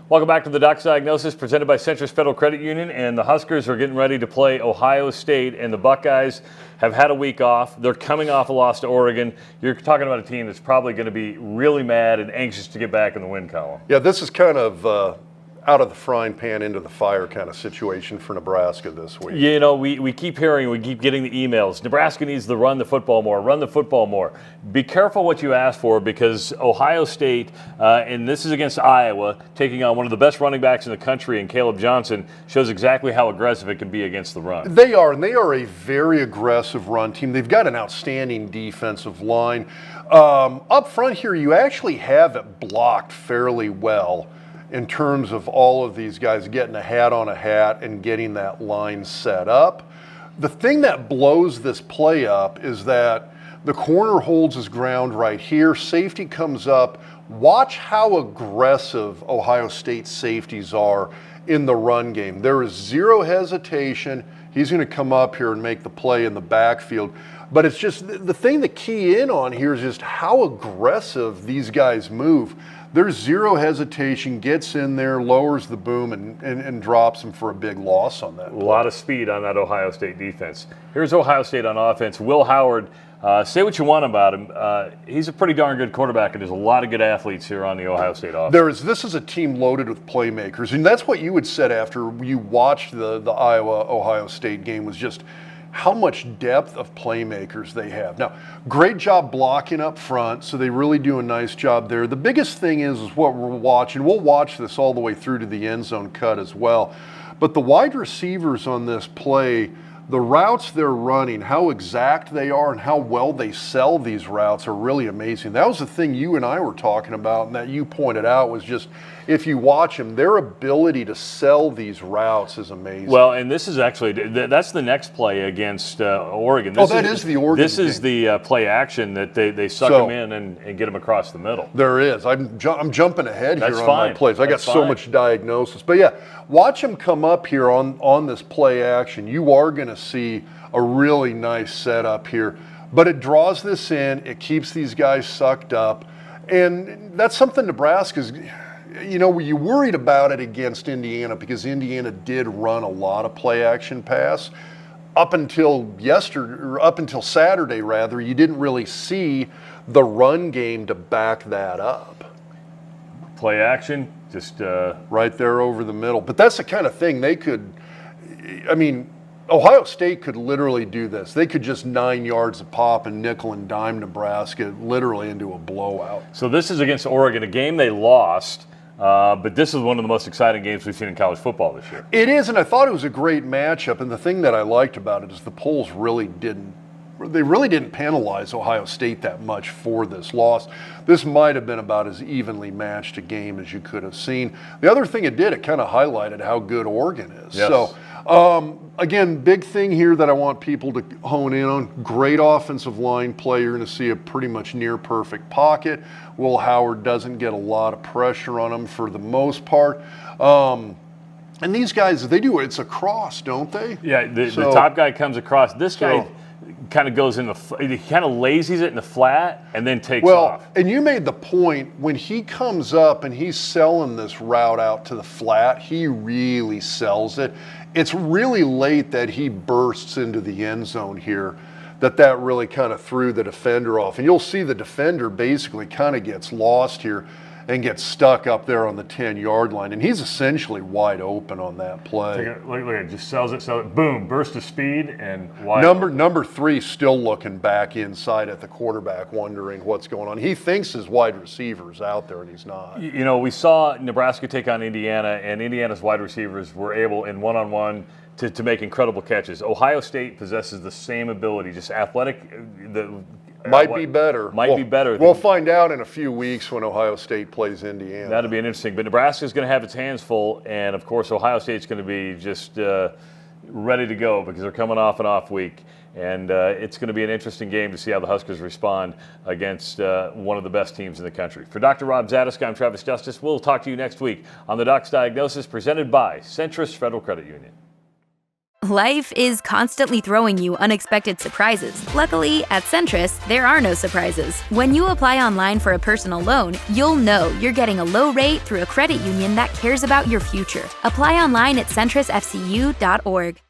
Welcome back to the Doc's Diagnosis presented by Centris Federal Credit Union. And the Huskers are getting ready to play Ohio State, and the Buckeyes have had a week off. They're coming off a loss to Oregon. You're talking about a team that's probably going to be really mad and anxious to get back in the win column. Yeah, this is kind of out of the frying pan into the fire kind of situation for Nebraska this week. You know, we keep hearing, we keep getting the emails. Nebraska needs to run the football more, run the football more. Be careful what you ask for, because Ohio State, and this is against Iowa, taking on one of the best running backs in the country, and Caleb Johnson, shows exactly how aggressive it can be against the run. They are, and they are a very aggressive run team. They've got an outstanding defensive line. Up front here, you actually have it blocked fairly well in terms of all of these guys getting a hat on a hat and getting that line set up. The thing that blows this play up is that the corner holds his ground right here. Safety comes up. Watch how aggressive Ohio State safeties are in the run game. There is zero hesitation. He's going to come up here and make the play in the backfield. But it's just the thing to key in on here is just how aggressive these guys move. There's zero hesitation, gets in there, lowers the boom, and drops him for a big loss on that play. A lot of speed on that Ohio State defense. Here's Ohio State on offense. Will Howard, say what you want about him. He's a pretty darn good quarterback, and there's a lot of good athletes here on the Ohio State offense. This is a team loaded with playmakers, and that's what you had said after you watched the Iowa-Ohio State game, was just how much depth of playmakers they have. Now, great job blocking up front, so they really do a nice job there. The biggest thing is what we're watching. We'll watch this all the way through to the end zone cut as well. But the wide receivers on this play, the routes they're running, how exact they are and how well they sell these routes are really amazing. That was the thing you and I were talking about, and that you pointed out, was just, if you watch them, their ability to sell these routes is amazing. Well, and this is actually, that's the next play against Oregon. This is the Oregon This is the play action that they suck them in and get them across the middle. There is. I'm jumping ahead here on my plays. I got so much diagnosis. But yeah, watch them come up here on this play action. You are going to see a really nice setup here. But it draws this in. It keeps these guys sucked up. And that's something Nebraska's, you know, you worried about it against Indiana, because Indiana did run a lot of play action pass. Up until Saturday, rather, you didn't really see the run game to back that up. Play action, just right there over the middle. But that's the kind of thing they could, I mean, Ohio State could literally do this. They could just 9 yards a pop and nickel and dime Nebraska literally into a blowout. So this is against Oregon, a game they lost. But this is one of the most exciting games we've seen in college football this year. It is, and I thought it was a great matchup. And the thing that I liked about it is the polls really didn't penalize Ohio State that much for this loss. This might have been about as evenly matched a game as you could have seen. The other thing it did, it kind of highlighted how good Oregon is. Yes. So, again, big thing here that I want people to hone in on: great offensive line play. You're going to see a pretty much near perfect pocket. Will Howard doesn't get a lot of pressure on him for the most part. And these guys, they do it. It's a cross, don't they? Yeah, the top guy comes across. This guy kind of goes in he kind of lazies it in the flat and then takes off. And you made the point, when he comes up and he's selling this route out to the flat, he really sells it. It's really late that he bursts into the end zone here that really kind of threw the defender off. And you'll see the defender basically kind of gets lost here and gets stuck up there on the 10-yard line. And he's essentially wide open on that play. Look at it, just sells it, boom, burst of speed and wide Number 3 still looking back inside at the quarterback, wondering what's going on. He thinks his wide receiver's out there, and he's not. You know, we saw Nebraska take on Indiana, and Indiana's wide receivers were able, in one-on-one, to make incredible catches. Ohio State possesses the same ability, just athletic. Might be better. Might be better. We'll find out in a few weeks when Ohio State plays Indiana. That'll be interesting. But Nebraska's going to have its hands full, and of course Ohio State's going to be just ready to go, because they're coming off an off week. And it's going to be an interesting game to see how the Huskers respond against one of the best teams in the country. For Dr. Rob Zadisk, I'm Travis Justice. We'll talk to you next week on the Doc's Diagnosis, presented by Centris Federal Credit Union. Life is constantly throwing you unexpected surprises. Luckily, at Centris, there are no surprises. When you apply online for a personal loan, you'll know you're getting a low rate through a credit union that cares about your future. Apply online at centrisfcu.org.